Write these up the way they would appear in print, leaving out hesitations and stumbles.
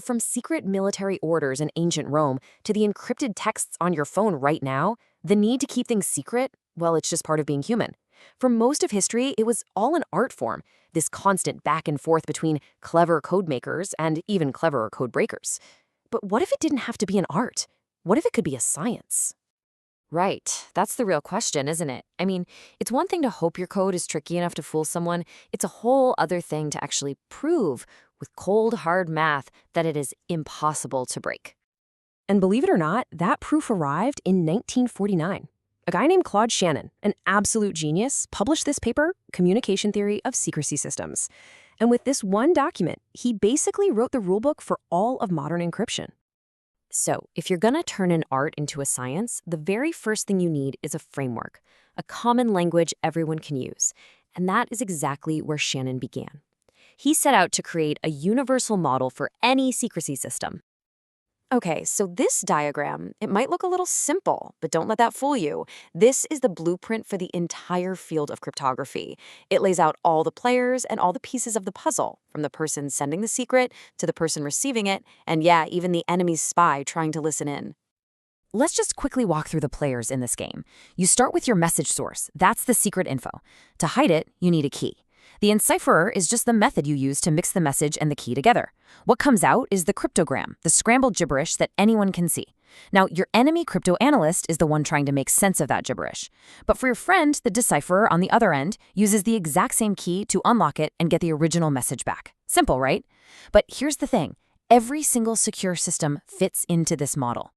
From secret military orders in ancient Rome to the encrypted texts on your phone right now, the need to keep things secret, well, it's just part of being human. For most of history, it was all an art form, this constant back and forth between clever code makers and even cleverer code breakers. But what if it didn't have to be an art? What if it could be a science? Right. That's the real question, isn't it? I mean, it's one thing to hope your code is tricky enough to fool someone. It's a whole other thing to actually prove with cold, hard math that it is impossible to break. And believe it or not, that proof arrived in 1949. A guy named Claude Shannon, an absolute genius, published this paper, Communication Theory of Secrecy Systems. And with this one document, he basically wrote the rulebook for all of modern encryption. So, if you're gonna turn an art into a science, the very first thing you need is a framework, a common language everyone can use. And that is exactly where Shannon began. He set out to create a universal model for any secrecy system. Okay, so this diagram, it might look a little simple, but don't let that fool you. This is the blueprint for the entire field of cryptography. It lays out all the players and all the pieces of the puzzle, from the person sending the secret to the person receiving it, and yeah, even the enemy's spy trying to listen in. Let's just quickly walk through the players in this game. You start with your message source. That's the secret info. To hide it, you need a key. The encipherer is just the method you use to mix the message and the key together. What comes out is the cryptogram, the scrambled gibberish that anyone can see. Now, your enemy cryptanalyst is the one trying to make sense of that gibberish. But for your friend, the decipherer on the other end uses the exact same key to unlock it and get the original message back. Simple, right? But here's the thing. Every single secure system fits into this model.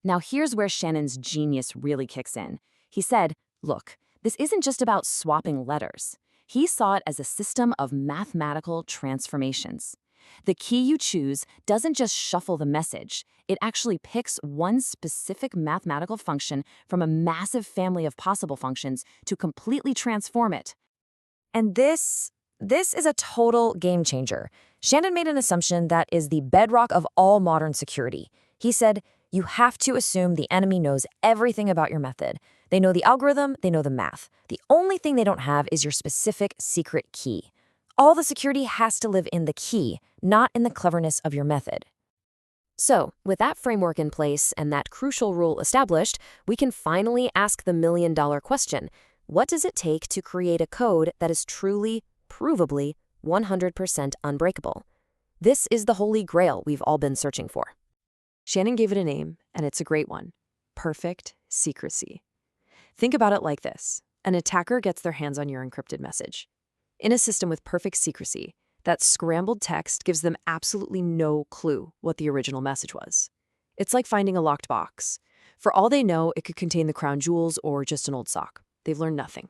Now, here's where Shannon's genius really kicks in. He said, look, this isn't just about swapping letters. He saw it as a system of mathematical transformations. The key you choose doesn't just shuffle the message. It actually picks one specific mathematical function from a massive family of possible functions to completely transform it. And this is a total game changer. Shannon made an assumption that is the bedrock of all modern security. He said, you have to assume the enemy knows everything about your method. They know the algorithm, they know the math. The only thing they don't have is your specific secret key. All the security has to live in the key, not in the cleverness of your method. So, with that framework in place and that crucial rule established, we can finally ask the million-dollar question. What does it take to create a code that is truly, provably, 100% unbreakable? This is the holy grail we've all been searching for. Shannon gave it a name, and it's a great one. Perfect secrecy. Think about it like this. An attacker gets their hands on your encrypted message. In a system with perfect secrecy, that scrambled text gives them absolutely no clue what the original message was. It's like finding a locked box. For all they know, it could contain the crown jewels or just an old sock. They've learned nothing.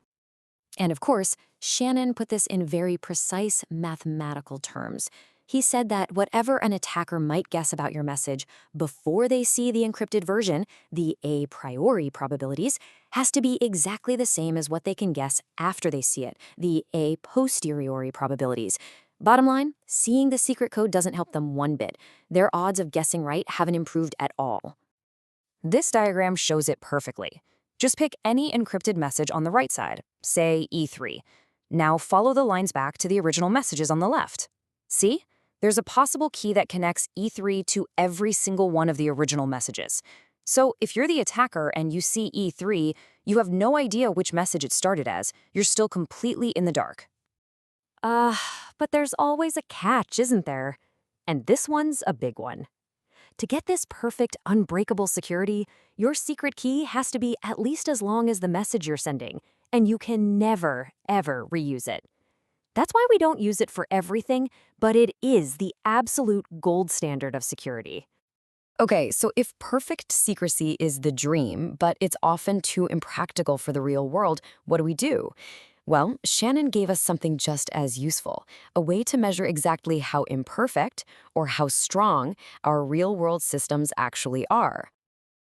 And of course, Shannon put this in very precise mathematical terms. He said that whatever an attacker might guess about your message before they see the encrypted version, the a priori probabilities, has to be exactly the same as what they can guess after they see it, the a posteriori probabilities. Bottom line, seeing the secret code doesn't help them one bit. Their odds of guessing right haven't improved at all. This diagram shows it perfectly. Just pick any encrypted message on the right side, say E3. Now follow the lines back to the original messages on the left. See? There's a possible key that connects E3 to every single one of the original messages. So if you're the attacker and you see E3, you have no idea which message it started as. You're still completely in the dark. But there's always a catch, isn't there? And this one's a big one. To get this perfect, unbreakable security, your secret key has to be at least as long as the message you're sending, and you can never, ever reuse it. That's why we don't use it for everything, but it is the absolute gold standard of security. Okay, so if perfect secrecy is the dream, but it's often too impractical for the real world, what do we do? Well, Shannon gave us something just as useful, a way to measure exactly how imperfect or how strong our real-world systems actually are.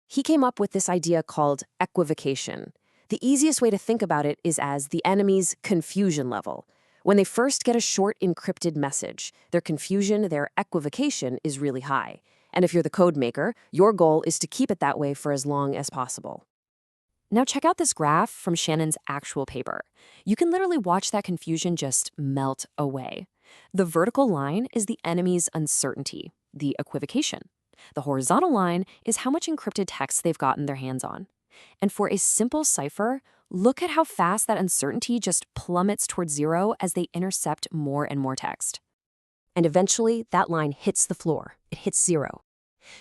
He came up with this idea called equivocation. The easiest way to think about it is as the enemy's confusion level. When they first get a short encrypted message, their confusion, their equivocation is really high. And if you're the code maker, your goal is to keep it that way for as long as possible. Now check out this graph from Shannon's actual paper. You can literally watch that confusion just melt away. The vertical line is the enemy's uncertainty. the equivocation. The horizontal line is how much encrypted text they've gotten their hands on. And for a simple cipher, look at how fast that uncertainty just plummets towards zero as they intercept more and more text. And eventually, that line hits the floor. It hits zero.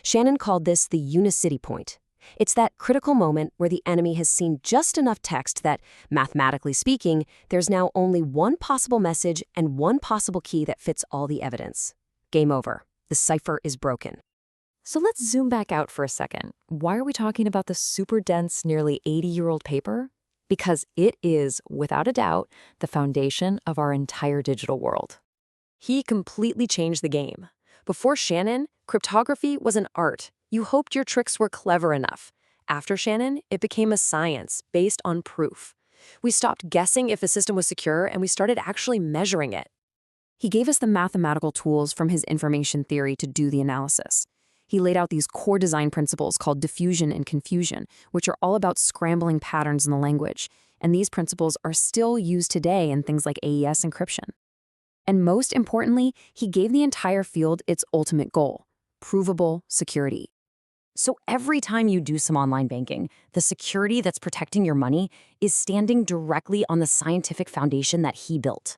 Shannon called this the unicity point. It's that critical moment where the enemy has seen just enough text that, mathematically speaking, there's now only one possible message and one possible key that fits all the evidence. Game over. The cipher is broken. So let's zoom back out for a second. Why are we talking about the super dense, nearly 80-year-old paper? Because it is, without a doubt, the foundation of our entire digital world. He completely changed the game. Before Shannon, cryptography was an art. You hoped your tricks were clever enough. After Shannon, it became a science based on proof. We stopped guessing if a system was secure and we started actually measuring it. He gave us the mathematical tools from his information theory to do the analysis. He laid out these core design principles called diffusion and confusion, which are all about scrambling patterns in the language. And these principles are still used today in things like AES encryption. And most importantly, he gave the entire field its ultimate goal: provable security. So every time you do some online banking, the security that's protecting your money is standing directly on the scientific foundation that he built.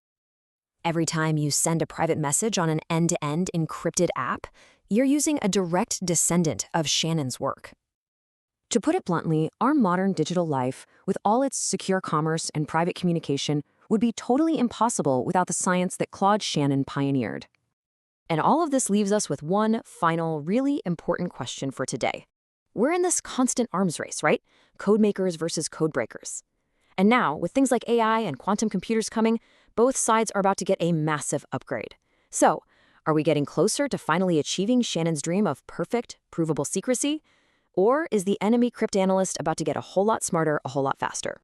Every time you send a private message on an end-to-end encrypted app, you're using a direct descendant of Shannon's work. To put it bluntly, our modern digital life, with all its secure commerce and private communication, would be totally impossible without the science that Claude Shannon pioneered. And all of this leaves us with one final, really important question for today. We're in this constant arms race, right? Code makers versus code breakers. And now, with things like AI and quantum computers coming, both sides are about to get a massive upgrade. So, are we getting closer to finally achieving Shannon's dream of perfect, provable secrecy? Or is the enemy cryptanalyst about to get a whole lot smarter, a whole lot faster?